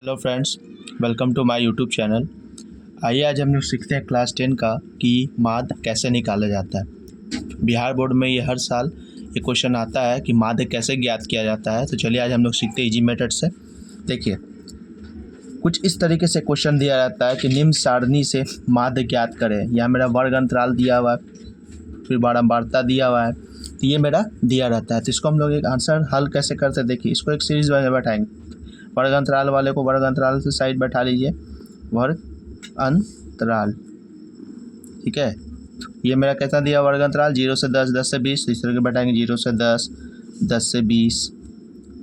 Hello friends, welcome to my YouTube channel. आइए आज हम लोग सीखते हैं क्लास 10 का कि माध्य कैसे निकाला जाता है। बिहार बोर्ड में ये हर साल ये क्वेश्चन आता है कि माध्य कैसे ज्ञात किया जाता है। तो चलिए आज हम लोग सीखते हैं इजी मेथड से। देखिए, कुछ इस तरीके से क्वेश्चन दिया जाता है कि निम्न सारणी से माध्य ज्ञात करें। यहाँ मेरा वर्ग अंतराल दिया हुआ है, फिर बारंबारता दिया हुआ है, तो ये मेरा दिया रहता है। तो इसको हम लोग एक आंसर हल कैसे करते हैं, देखिए इसको एक सीरीज में बैठाएंगे। वर्ग अंतराल वाले को वर्ग अंतराल से साइड बैठा लीजिए, वर्ग अंतराल, ठीक है। ये मेरा कैसा दिया वर्ग अंतराल 0 से 10, 10 से 20, इस तरह के बैठाएंगे 0 से 10, 10 से 20,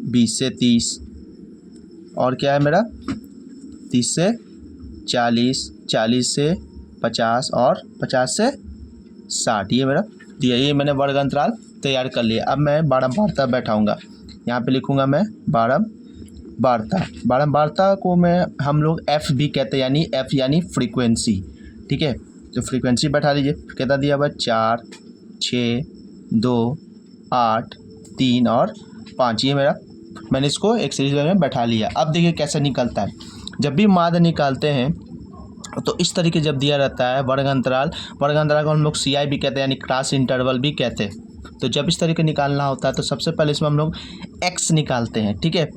20 से 30, और क्या है मेरा 30 से 40, 40 से 50 और 50 से 60। ये मेरा दिया, ये मैंने वर्ग अंतराल तैयार कर लिया। अब मैं बारंबारता बैठाऊंगा, यहाँ पे लिखूंगा मैं बारंबारता को हम लोग एफ भी कहते हैं, यानी एफ यानी फ्रीक्वेंसी, ठीक है। तो फ्रीक्वेंसी बैठा लीजिए, कितना दिया हुआ 4, 6, 2, 8, 3 और 5। ये मैंने इसको एक सीरीज में बैठा लिया। अब देखिए कैसे निकलता है। जब भी माध्य निकालते हैं तो इस तरीके जब दिया रहता है वर्ग अंतराल को हम लोग CI भी कहते हैं, यानी क्रॉस इंटरवल भी कहते हैं। तो जब इस तरीके निकालना होता है तो सबसे पहले इसमें हम लोग x निकालते हैं, ठीक है।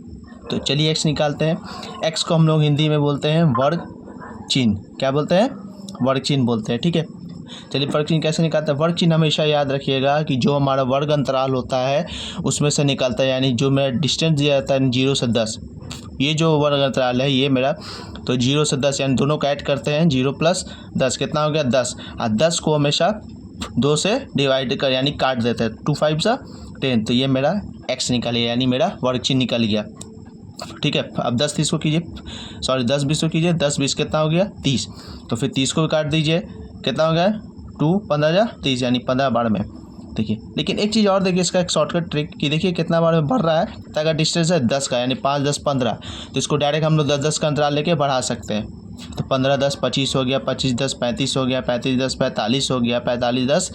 तो चलिए x निकालते हैं। x को हम लोग हिंदी में बोलते हैं वर्ग चिन्ह। क्या बोलते हैं? वर्ग चिन्ह बोलते हैं, ठीक है। चलिए वर्ग चिन्ह कैसे निकालते हैं। वर्ग चिन्ह हमेशा याद रखिएगा कि जो हमारा वर्ग अंतराल होता है उसमें से निकालता है, यानी जो मेरा डिस्टेंस दिया जाता है 0 से 10, ये जो वर्ग अंतराल है ये मेरा, तो 0 से 10 यानी दोनों का ऐड करते हैं, 0 प्लस 10 कितना हो गया 10। और 10 को हमेशा 2 से डिवाइड कर यानी काट देते हैं, 2 5 सा 10। तो ये मेरा x निकल गया, यानी मेरा वर्ग चिन्ह निकल गया, ठीक है। अब 10 30 को कीजिए, सॉरी 10 20 को कीजिए, 10 20 कितना हो गया 30। तो फिर 30 को भी काट दीजिए, कितना हो गया 2 15 जा 30, यानी 15 बार में। देखिए, लेकिन एक चीज़ और देखिए, इसका एक शॉर्टकट ट्रिक कि देखिए कितना बार में बढ़ रहा है। तो अगर डिस्टेंस है 10 का, यानी 5 10 15, तो इसको डायरेक्ट हम लोग 10 10 का अंतराल लेके बढ़ा सकते हैं। तो 15 10 25 हो गया, 25 10 35 हो गया, 35 10 45 हो गया, 45 10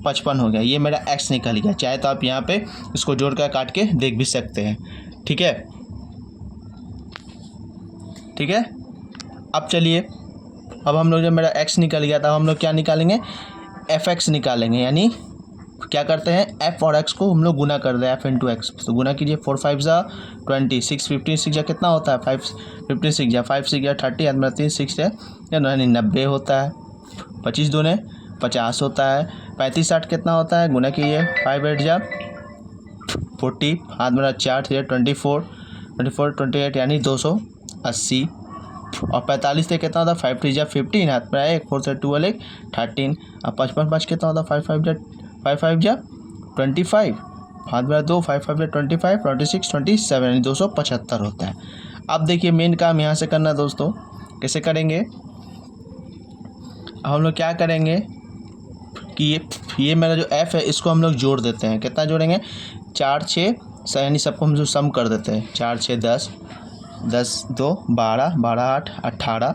55 हो गया। ये मेरा x निकल गया। चाहे तो आप यहाँ पे इसको जोड़ कर काट के देख भी सकते हैं, ठीक है, ठीक है। अब चलिए, अब हम लोग जब मेरा x निकल गया तब हम लोग क्या निकालेंगे, fx निकालेंगे। यानी क्या करते हैं, f और x को हम लोग गुना कर रहे हैं, f इंटू एक्स। तो गुना कीजिए, 4 5 जा 20, 6 15 6 जा कितना होता है 5 15 6 जा 5 6 जा 30, यानी 3 6 है यानी 90 होता है। 25 दूने 50 होता है। 35 60 कितना होता है, गुना कीजिए, 5 8 जा 40, हाथ मेरा 4 थे 24 24 28 यानी 280। और 45 से कितना होता है 5 3 जा 15, हाथ में 1 4 से 12 13। अब 55 5 कितना होता है 5 5 जा 25, हाथ में 2 5 5 जा 25 26 27, यानी 275 होता है। अब देखिए मेन काम यहाँ से करना दोस्तों, कैसे करेंगे। अब हम लोग क्या करेंगे कि ये मेरा जो f है इसको हम लोग जोड़ देते हैं। कितना जोड़ेंगे 4 6, यानी सबको हम जो सम कर देते हैं, 4 6 10 10 2 12 12 8 18,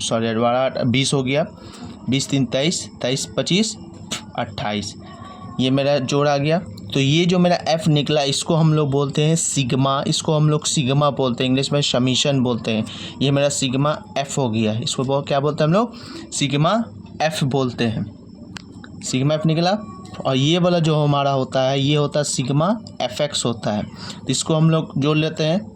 सॉरी 12 8 20 हो गया, 20 3 23 23 25 28। ये मेरा जोड़ आ गया। तो ये जो मेरा f निकला इसको हम लोग बोलते हैं सिग्मा, इसको हम लोग सिग्मा बोलते हैं, इंग्लिश में समीशन बोलते हैं। ये मेरा सिग्मा f हो गया, इसको क्या बोलते हैं हम लोग, सिग्मा f बोलते हैं। सिग्मा f निकला। और ये वाला जो हमारा होता है ये होता है सिग्मा fx होता है। तो इसको हम लोग जोड़ लेते हैं।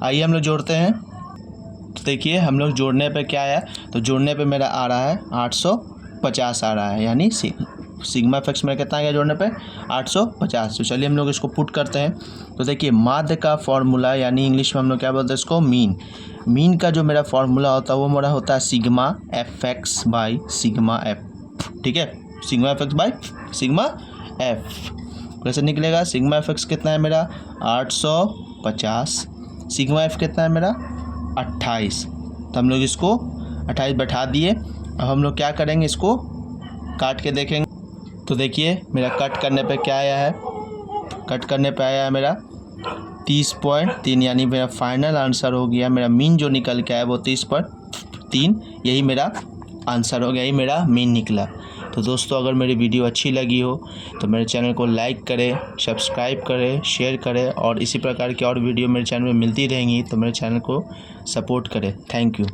आइए हम लोग जोड़ते हैं। तो देखिए हम लोग जोड़ने पे क्या आया, तो जोड़ने पे मेरा आ रहा है 850 आ रहा है, यानी सिग्मा एफ मेरा कितना आ गया जोड़ने पे 850। तो चलिए हम लोग इसको पुट करते हैं। तो देखिए माध्य का फॉर्मूला, यानी इंग्लिश में हम लोग क्या बोलते हैं इसको, मीन का जो मेरा फॉर्मूला होता है वो मेरा होता है sigma F x by sigma F, ठीक है। Sigma F x by sigma F कैसे निकलेगा, सिग्मा एफ एक्स कितना है मेरा 850, सिग्मा एफ कितना है मेरा 28। तो हम लोग इसको 28 बैठा दिए। अब हम लोग क्या करेंगे, इसको काट के देखेंगे। तो देखिए मेरा कट करने पे क्या आया है, कट करने पे आया है मेरा 30.3, यानी मेरा फाइनल आंसर हो गया। मेरा मीन जो निकल के आया वो 30.3, यही मेरा आंसर हो गया, यही मेरा मीन निकला। तो दोस्तों अगर मेरी वीडियो अच्छी लगी हो तो मेरे चैनल को लाइक करें, सब्सक्राइब करें, शेयर करें और इसी प्रकार की और वीडियो मेरे चैनल में मिलती रहेंगी, तो मेरे चैनल को सपोर्ट करें। Thank you.